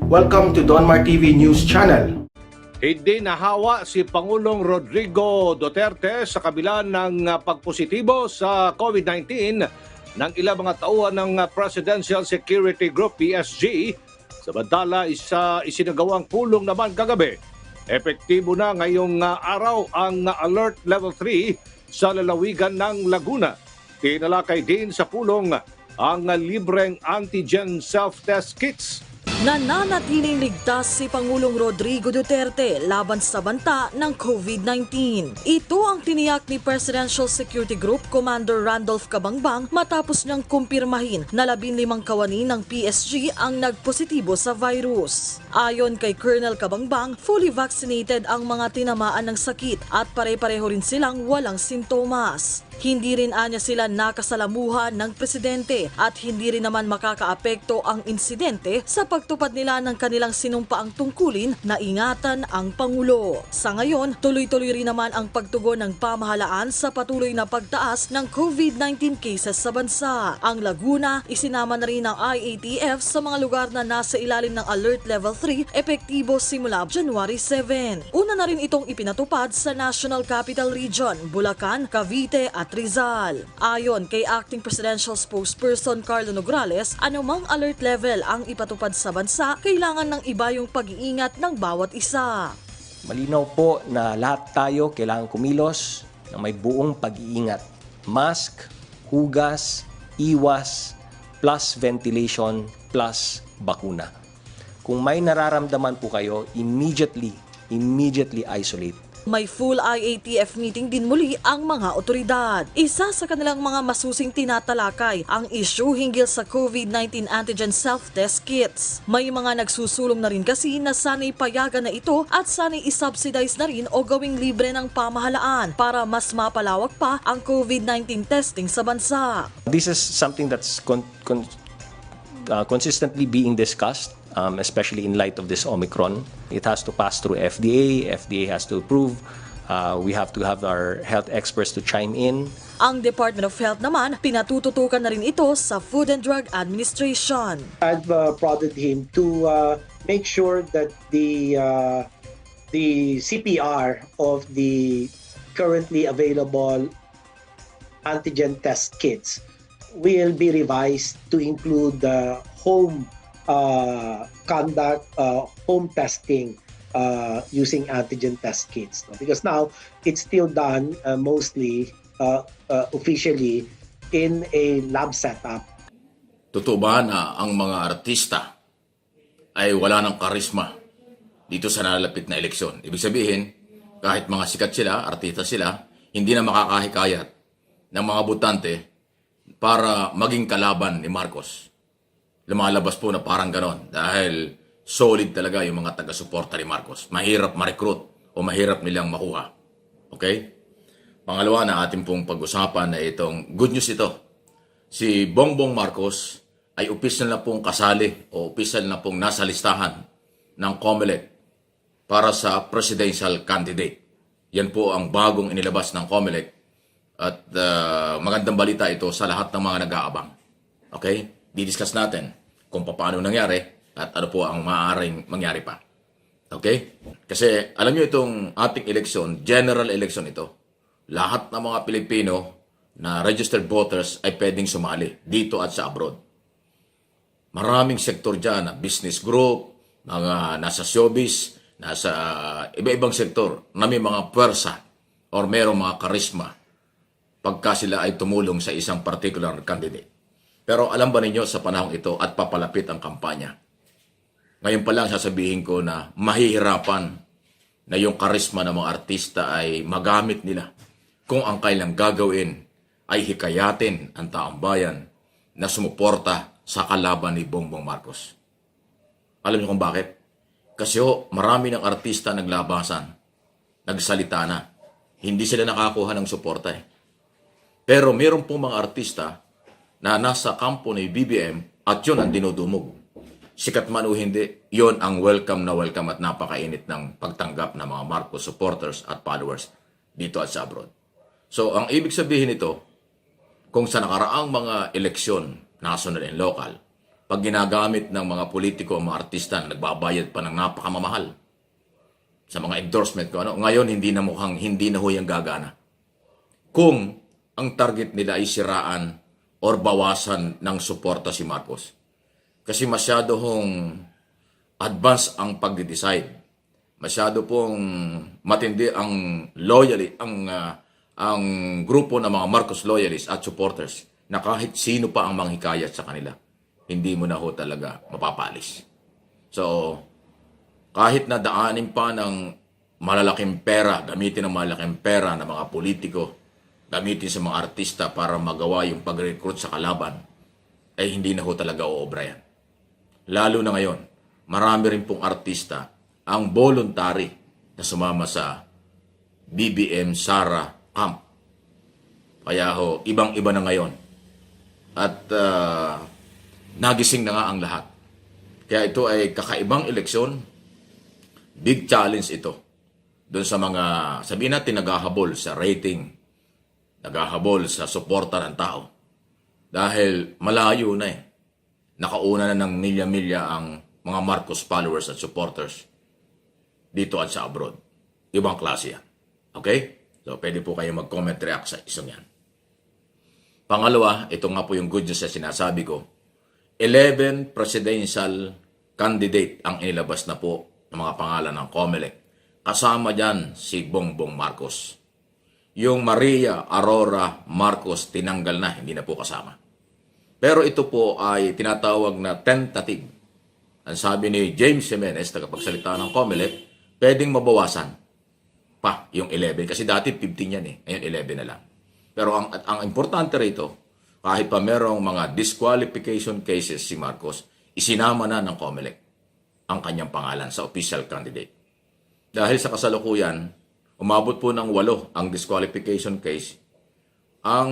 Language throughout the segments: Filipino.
Welcome to Donmar TV News Channel. Hindi nahawa si Pangulong Rodrigo Duterte sa kabila ng pagpositibo sa COVID-19 ng ilang mga tauhan ng Presidential Security Group PSG. Samantala, isinagawang pulong naman kagabi. Epektibo na ngayong araw ang Alert Level 3 sa lalawigan ng Laguna. Tinalakay din sa pulong ang libreng antigen self-test kits. Nananatiling ligtas si Pangulong Rodrigo Duterte laban sa banta ng COVID-19. Ito ang tiniyak ni Presidential Security Group Commander Randolph Cabangbang matapos niyang kumpirmahin na 15 kawani ng PSG ang nagpositibo sa virus. Ayon kay Colonel Cabangbang, fully vaccinated ang mga tinamaan ng sakit at pare-pareho rin silang walang sintomas. Hindi rin anya sila nakasalamuhan ng presidente at hindi rin naman makakaapekto ang insidente sa pagtupad nila ng kanilang sinumpaang tungkulin na ingatan ang Pangulo. Sa ngayon, tuloy-tuloy rin naman ang pagtugon ng pamahalaan sa patuloy na pagtaas ng COVID-19 cases sa bansa. Ang Laguna, isinama na rin ng IATF sa mga lugar na nasa ilalim ng Alert Level 3 epektibo simula January 7. Una na rin itong ipinatupad sa National Capital Region, Bulacan, Cavite at Rizal. Ayon kay Acting Presidential Spokesperson Carlo Nograles, anumang alert level ang ipatupad sa bansa, kailangan ng iba yung pag-iingat ng bawat isa. Malinaw po na lahat tayo kailangan kumilos ng may buong pag-iingat. Mask, hugas, iwas, plus ventilation, plus bakuna. Kung may nararamdaman po kayo, immediately isolate. May full IATF meeting din muli ang mga otoridad. Isa sa kanilang mga masusing tinatalakay ang issue hinggil sa COVID-19 antigen self-test kits. May mga nagsusulong na rin kasi na sana'y payagan na ito at sana'y isubsidize na rin o gawing libre ng pamahalaan para mas mapalawak pa ang COVID-19 testing sa bansa. This is something that's consistently being discussed. Especially in light of this Omicron. It has to pass through FDA. FDA has to approve. We have to have our health experts to chime in. Ang Department of Health naman, pinatututukan na rin ito sa Food and Drug Administration. I've prodded him to make sure that the CPR of the currently available antigen test kits will be revised to include the home home testing using antigen test kits. Because now, it's still done mostly officially in a lab setup. Totoo ba na ang mga artista ay wala ng karisma dito sa nalalapit na eleksyon? Ibig sabihin, kahit mga sikat sila, artista sila, hindi na makakahikayat ng mga botante para maging kalaban ni Marcos. Lumalabas po na parang ganon dahil solid talaga yung mga taga-suporta ni Marcos. Mahirap ma-recruit o mahirap nilang makuha. Okay? Pangalawa na ating pong pag-usapan na itong good news ito. Si Bongbong Marcos ay opisyal na pong kasali o opisyal na pong nasa listahan ng COMELEC para sa presidential candidate. Yan po ang bagong inilabas ng COMELEC at magandang balita ito sa lahat ng mga nag-aabang. Okay? Didiscuss natin kung paano nangyari at ano po ang maaaring mangyari pa. Okay? Kasi alam niyo itong ating eleksyon, general election ito. Lahat ng mga Pilipino na registered voters ay pwedeng sumali dito at sa abroad. Maraming sektor dyan na business group, mga nasa showbiz, nasa iba-ibang sektor na may mga puwersa or mayroong mga karisma pagka sila ay tumulong sa isang particular candidate. Pero alam ba ninyo sa panahong ito at papalapit ang kampanya? Ngayon pa lang sasabihin ko na mahihirapan na yung karisma ng mga artista ay magamit nila kung ang kailang gagawin ay hikayatin ang taong bayan na sumuporta sa kalaban ni Bongbong Marcos. Alam niyo kung bakit? Kasi marami ng artista naglabasan, nagsalita na. Hindi sila nakakuha ng suporta eh. Pero meron pong mga artista na nasa kampo ni BBM at yun ang dinudumog. Sikat man o hindi, yun ang welcome at napakainit ng pagtanggap ng mga Marcos supporters at followers dito at sa abroad. So, ang ibig sabihin nito, kung sa nakaraang mga eleksyon, national and local, pag ginagamit ng mga politiko o mga artista na nagbabayad pa ng napakamamahal sa mga endorsement ko, ano, ngayon hindi na ho yung gagana. Kung ang target nila ay siraan or bawasan ng suporta si Marcos. Kasi masyado hong advance ang pagde-decide. Masyado pong matindi ang ang grupo ng mga Marcos loyalists at supporters na kahit sino pa ang manghikayat sa kanila, hindi mo na ho talaga mapapalis. So, kahit na daanin pa ng malalaking pera, gamitin ng malalaking pera ng mga politiko, gamitin sa mga artista para magawa yung pag-recruit sa kalaban, ay hindi na ho talaga uobra yan. Lalo na ngayon, marami rin pong artista ang voluntary na sumama sa BBM Sara Camp. Kaya ho, ibang-iba na ngayon. At nagising na nga ang lahat. Kaya ito ay kakaibang eleksyon. Big challenge ito. Doon sa mga, sabihin natin, naghahabol sa rating, naghahabol sa suporta ng tao. Dahil malayo na eh. Nakauna na ng milya-milya ang mga Marcos followers at supporters dito at sa abroad. Ibang klase yan. Okay? So, pwede po kayo mag-comment, react sa isang yan. Pangalawa, ito nga po yung good news na sinasabi ko. 11 presidential candidate ang inilabas na po ng mga pangalan ng COMELEC. Kasama dyan si Bongbong Marcos. Yung Maria Aurora Marcos tinanggal na, hindi na po kasama. Pero ito po ay tinatawag na tentative. Ang sabi ni James Jimenez, tagapagsalita ng COMELEC, pwedeng mabawasan pa yung 11. Kasi dati 15 yan eh. Ngayon 11 na lang. Pero ang importante rito, kahit pa merong mga disqualification cases si Marcos, isinama na ng COMELEC ang kanyang pangalan sa official candidate. Dahil sa kasalukuyan, umabot po ng 8 ang disqualification case. Ang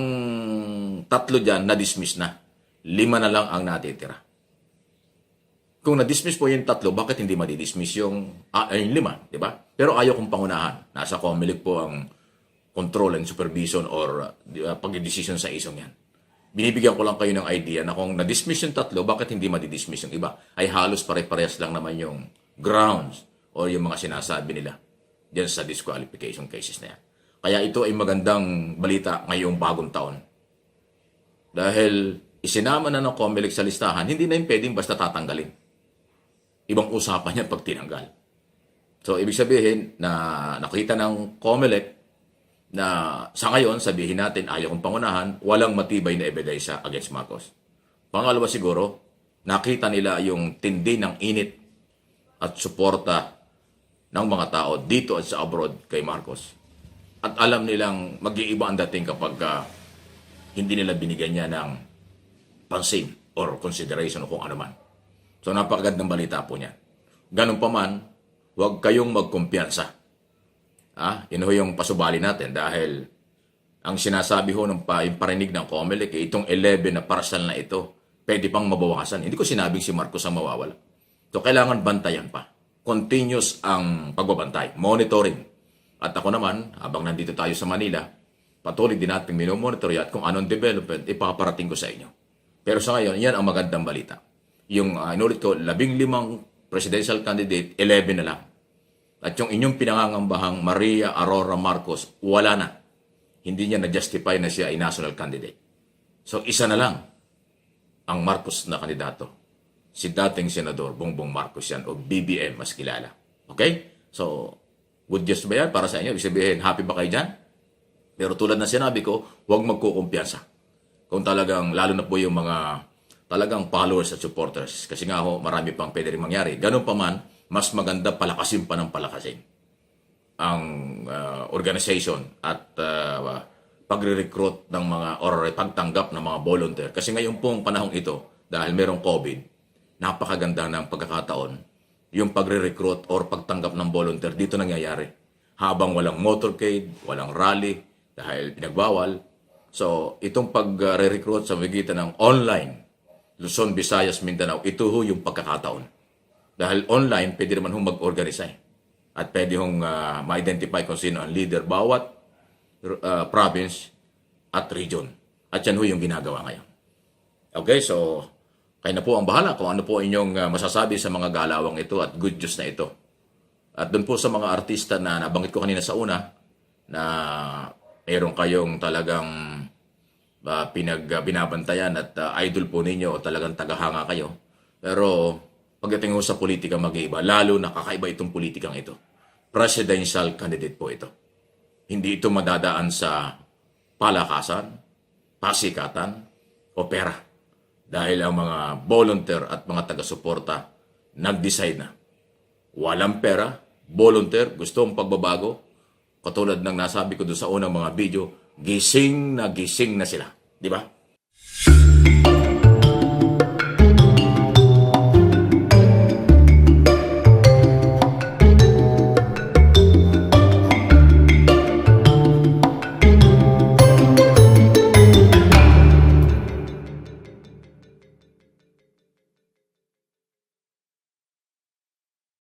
3 dyan na-dismiss na. 5 na lang ang natitira. Kung na-dismiss po yung 3, bakit hindi madidismiss yung 5? Diba? Pero ayaw kong pangunahan. Nasa COMELEC po ang control and supervision or pag-decision sa isong yan. Binibigyan ko lang kayo ng idea na kung na-dismiss yung 3, bakit hindi madidismiss yung iba? Ay halos pare-parehas lang naman yung grounds o yung mga sinasabi nila diyan sa disqualification cases na yan. Kaya ito ay magandang balita ngayong bagong taon. Dahil isinama na ng COMELEC sa listahan, hindi na yung pwedeng basta tatanggalin. Ibang usapan yan pag tinanggal. So, ibig sabihin na nakita ng COMELEC na sa ngayon, sabihin natin, ayaw kong pangunahan, walang matibay na ebidensya against Marcos. Pangalawa siguro, nakita nila yung tindi ng init at suporta ng mga tao dito at sa abroad kay Marcos. At alam nilang mag-iiba ang dating kapag hindi nila binigyan niya ng pansin or consideration o kung ano man. So napakagandang balita po niya. Ganun pa man, huwag kayong magkumpiyansa. Yun ho yung pasubali natin dahil ang sinasabi ho ng yung parinig ng COMELEC, itong 11 na parcel na ito, pwede pang mabawasan. Hindi ko sinabing si Marcos ang mawawala. So kailangan bantayan pa. Continuous ang pagbabantay, monitoring. At ako naman, habang nandito tayo sa Manila, patuloy din natin minomonitor at kung anong development, ipaparating ko sa inyo. Pero sa ngayon, yan ang magandang balita. Yung, inulit ko, 15 presidential candidate, 11 na lang. At yung inyong pinangangambahang Maria Aurora Marcos, wala na. Hindi niya na-justify na siya ay national candidate. So, isa na lang ang Marcos na kandidato. Si dating Senador Bongbong Marcos yan o BBM mas kilala. Okay? So, good news ba yan para sa inyo? Ibig sabihin, happy ba kayo dyan? Pero tulad na sinabi ko, huwag magkukumpiyansa. Kung talagang, lalo na po yung mga talagang followers at supporters. Kasi nga ho, marami pang pwede rin mangyari. Ganun pa man, mas maganda palakasin pa ng palakasin ang organization at pagre-recruit ng mga or pagtanggap ng mga volunteer. Kasi ngayon pong panahong ito, dahil merong COVID, napakaganda ng pagkakataon yung pagre-recruit or pagtanggap ng volunteer dito nangyayari. Habang walang motorcade, walang rally, dahil pinagbawal. So, itong pagre-recruit sa magitan ng online, Luzon, Visayas, Mindanao, ito ho yung pagkakataon. Dahil online, pwede naman hong mag-organize at pwede hong ma-identify kung sino ang leader bawat province at region. At yan ho yung ginagawa ngayon. Okay, so Kayo na po ang bahala kung ano po inyong masasabi sa mga galawang ito at good news na ito. At doon po sa mga artista na nabanggit ko kanina sa una, na meron kayong talagang binabantayan at idol po ninyo o talagang tagahanga kayo. Pero pagdating sa politika mag-iiba, lalo nakakaiba itong politikang ito. Presidential candidate po ito. Hindi ito madadaan sa palakasan, pasikatan, o pera. Dahil ang mga volunteer at mga taga-suporta nag-decide na. Walang pera, volunteer, gusto ang pagbabago. Katulad ng nasabi ko doon sa unang mga video, gising na sila. Di ba?